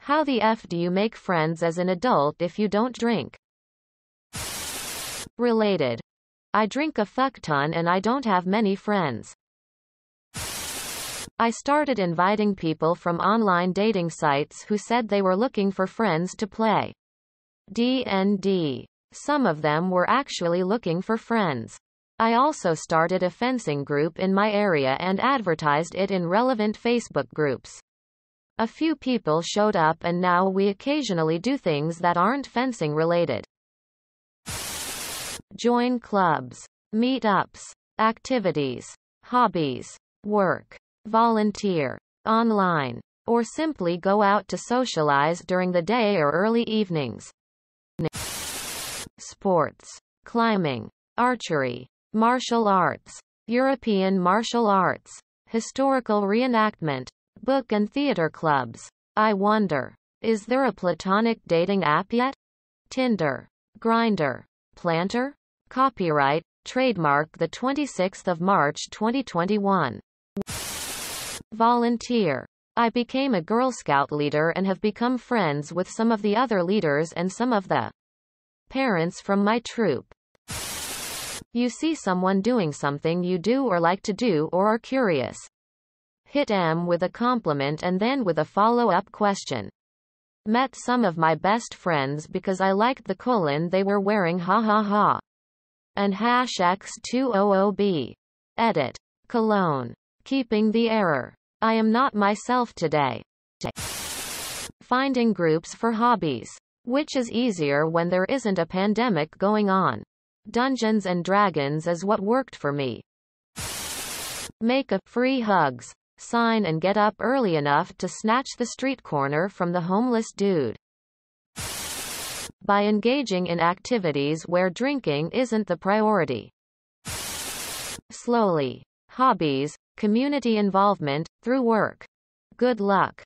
How the F do you make friends as an adult if you don't drink? Related. I drink a fuck ton and I don't have many friends. I started inviting people from online dating sites who said they were looking for friends to play D&D. Some of them were actually looking for friends. I also started a fencing group in my area and advertised it in relevant Facebook groups. A few people showed up and now we occasionally do things that aren't fencing related. Join clubs, meetups, activities, hobbies, work, volunteer, online, or simply go out to socialize during the day or early evenings. Sports, climbing, archery, martial arts, European martial arts, historical reenactment, book and theater clubs. I wonder, is there a platonic dating app yet? Tinder, Grindr, Planter? Copyright, trademark the 26th of March 2021. Volunteer. I became a Girl Scout leader and have become friends with some of the other leaders and some of the parents from my troop. You see someone doing something you do or like to do or are curious. Hit M with a compliment and then with a follow-up question. Met some of my best friends because I liked the colon they were wearing, ha ha ha. And #X200B. Edit. Cologne. Keeping the error. I am not myself today. Finding groups for hobbies. Which is easier when there isn't a pandemic going on? Dungeons and Dragons is what worked for me. Make a free hugs sign and get up early enough to snatch the street corner from the homeless dude. By engaging in activities where drinking isn't the priority. Slowly. Hobbies, community involvement, through work. Good luck.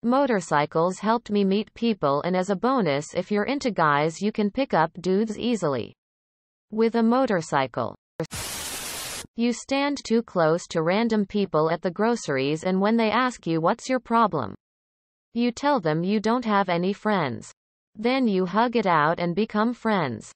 Motorcycles helped me meet people, and as a bonus, if you're into guys, you can pick up dudes easily with a motorcycle. You stand too close to random people at the groceries, and when they ask you what's your problem, you tell them you don't have any friends. Then you hug it out and become friends.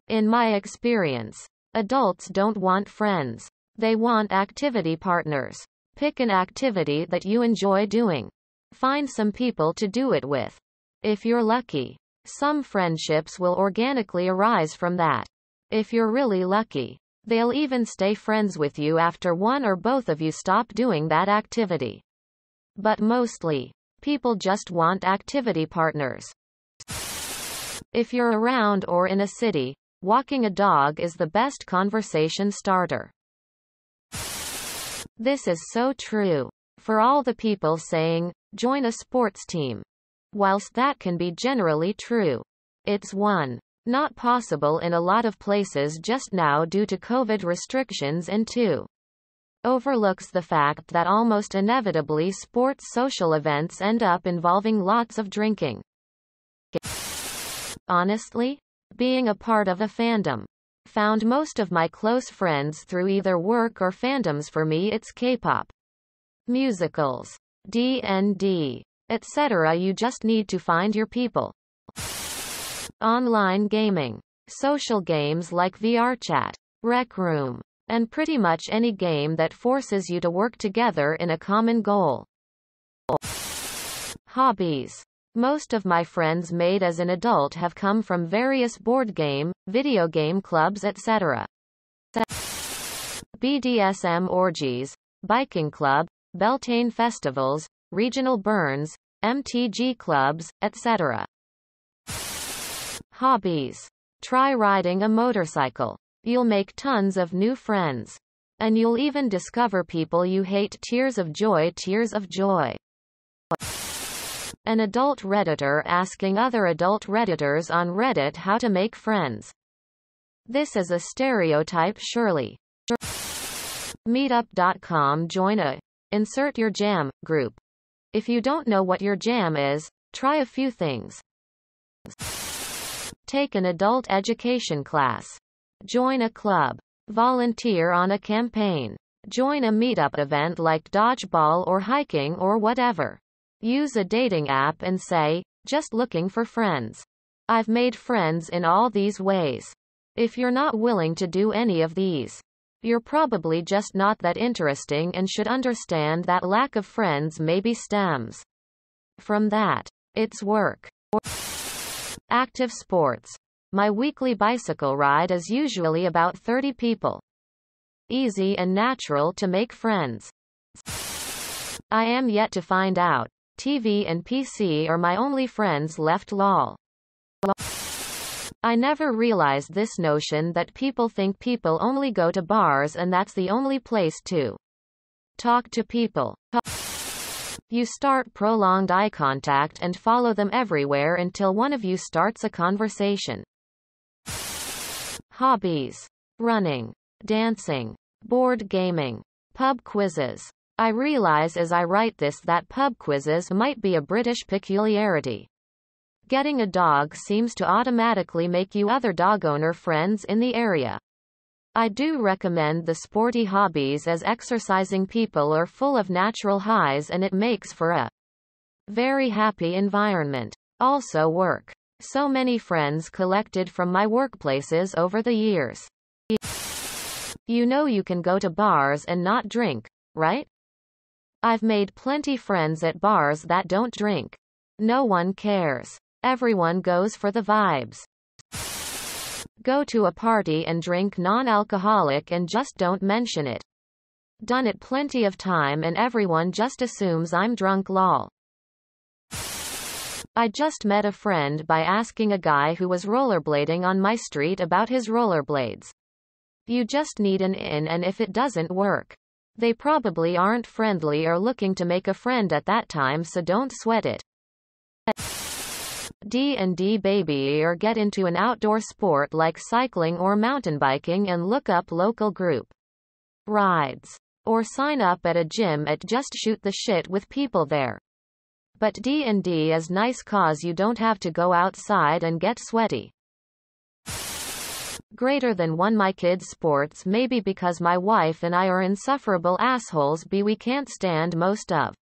In my experience, adults don't want friends. They want activity partners. Pick an activity that you enjoy doing. Find some people to do it with. If you're lucky, some friendships will organically arise from that. If you're really lucky, they'll even stay friends with you after one or both of you stop doing that activity. But mostly, people just want activity partners. If you're around or in a city, walking a dog is the best conversation starter. This is so true. For all the people saying, join a sports team. Whilst that can be generally true, it's not possible in a lot of places just now due to COVID restrictions, and overlooks the fact that almost inevitably sports social events end up involving lots of drinking. Honestly, being a part of a fandom. Found most of my close friends through either work or fandoms. For me it's K-pop, musicals, D&D, etc. You just need to find your people. Online gaming. Social games like VRChat, Rec Room, and pretty much any game that forces you to work together in a common goal. Hobbies. Most of my friends made as an adult have come from various board game, video game clubs, etc. BDSM orgies, biking club, Beltane festivals, regional burns, MTG clubs, etc. Hobbies. Try riding a motorcycle. You'll make tons of new friends. And you'll even discover people you hate. Tears of joy, tears of joy. An adult Redditor asking other adult Redditors on Reddit how to make friends. This is a stereotype, surely. Meetup.com. Join a insert your jam group. If you don't know what your jam is, try a few things. Take an adult education class. Join a club. Volunteer on a campaign. Join a meetup event like dodgeball or hiking or whatever. Use a dating app and say, just looking for friends. I've made friends in all these ways. If you're not willing to do any of these, you're probably just not that interesting and should understand that lack of friends maybe stems from that. It's work. Active sports. My weekly bicycle ride is usually about 30 people. Easy and natural to make friends. I am yet to find out. TV and PC are my only friends left lol. I never realized this notion that people think people only go to bars and that's the only place to talk to people. You start prolonged eye contact and follow them everywhere until one of you starts a conversation. Hobbies. Running. Dancing. Board gaming. Pub quizzes. I realize as I write this that pub quizzes might be a British peculiarity. Getting a dog seems to automatically make you other dog owner friends in the area. I do recommend the sporty hobbies as exercising people are full of natural highs and it makes for a very happy environment. Also work. So many friends collected from my workplaces over the years. You know you can go to bars and not drink, right? I've made plenty friends at bars that don't drink. No one cares. Everyone goes for the vibes. Go to a party and drink non-alcoholic and just don't mention it. Done it plenty of time and everyone just assumes I'm drunk lol. I just met a friend by asking a guy who was rollerblading on my street about his rollerblades. You just need an in, and if it doesn't work, they probably aren't friendly or looking to make a friend at that time, so don't sweat it. D&D baby, or get into an outdoor sport like cycling or mountain biking and look up local group rides. Or sign up at a gym at just shoot the shit with people there. But D&D is nice cause you don't have to go outside and get sweaty. Greater than one my kids' sports maybe because my wife and I are insufferable assholes we can't stand most of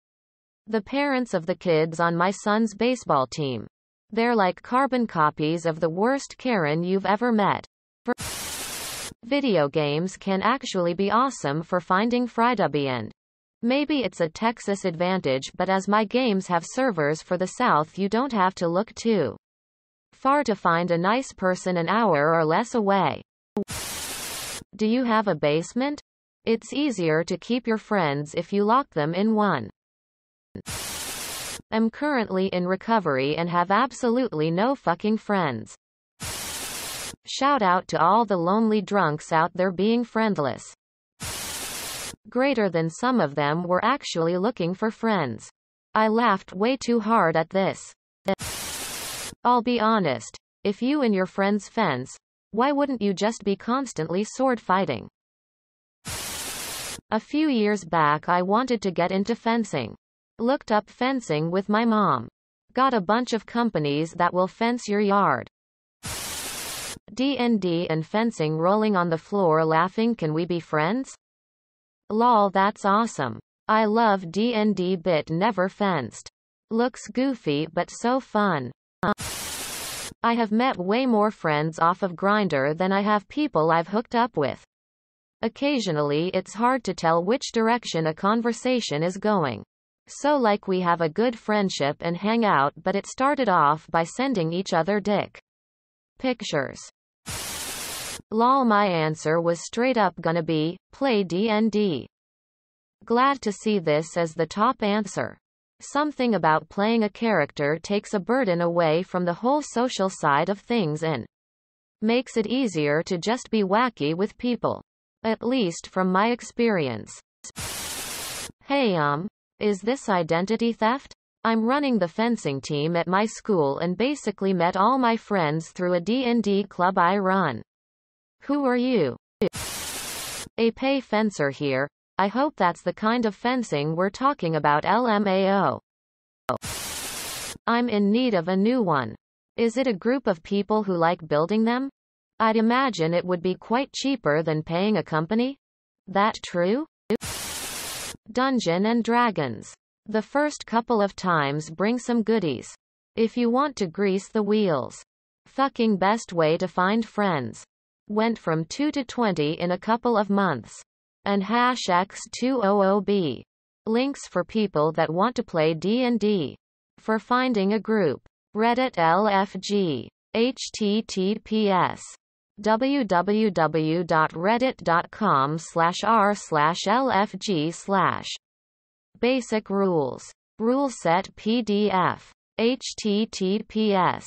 the parents of the kids on my son's baseball team. They're like carbon copies of the worst Karen you've ever met. Video games can actually be awesome for finding friend. Maybe it's a Texas advantage, but as my games have servers for the South, you don't have to look too far to find a nice person an hour or less away. Do you have a basement? It's easier to keep your friends if you lock them in one. I'm currently in recovery and have absolutely no fucking friends. Shout out to all the lonely drunks out there being friendless. Greater than some of them were actually looking for friends. I laughed way too hard at this. I'll be honest. If you and your friends fence, why wouldn't you just be constantly sword fighting? A few years back I wanted to get into fencing. Looked up fencing with my mom. Got a bunch of companies that will fence your yard. D&D and fencing, rolling on the floor laughing, can we be friends? Lol, that's awesome. I love D&D bit never fenced. Looks goofy but so fun. I have met way more friends off of Grindr than I have people I've hooked up with. Occasionally it's hard to tell which direction a conversation is going. So like we have a good friendship and hang out, but it started off by sending each other dick pictures. Lol, my answer was straight up gonna be, play D&D. Glad to see this as the top answer. Something about playing a character takes a burden away from the whole social side of things and makes it easier to just be wacky with people. At least from my experience. Hey is this identity theft? I'm running the fencing team at my school and basically met all my friends through a D&D club I run. Who are you? A pay fencer here. I hope that's the kind of fencing we're talking about. LMAO. I'm in need of a new one. Is it a group of people who like building them? I'd imagine it would be quite cheaper than paying a company. That true? Dungeon and Dragons. The first couple of times bring some goodies. If you want to grease the wheels. Fucking best way to find friends. Went from 2 to 20 in a couple of months. And #X200B. Links for people that want to play D&D. For finding a group. Reddit LFG. https www.reddit.com/r/lfg/. Basic rules. Rule set PDF. https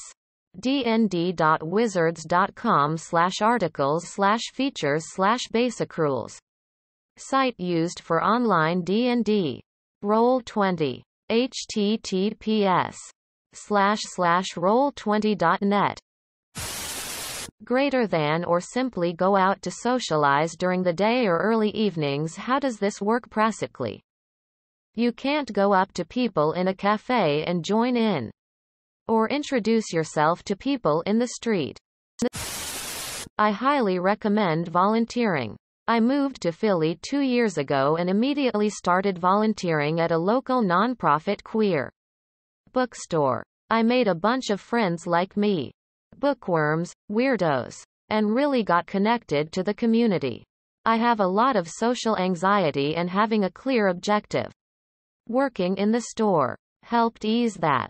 dnd.wizards.com/articles/features/basic rules. Site used for online D&D. Roll20. https://roll20.net. Greater than or simply go out to socialize during the day or early evenings. How does this work practically? You can't go up to people in a cafe and join in. Or introduce yourself to people in the street. I highly recommend volunteering. I moved to Philly 2 years ago and immediately started volunteering at a local nonprofit queer bookstore. I made a bunch of friends like me. Bookworms, weirdos. And really got connected to the community. I have a lot of social anxiety and having a clear objective. Working in the store helped ease that.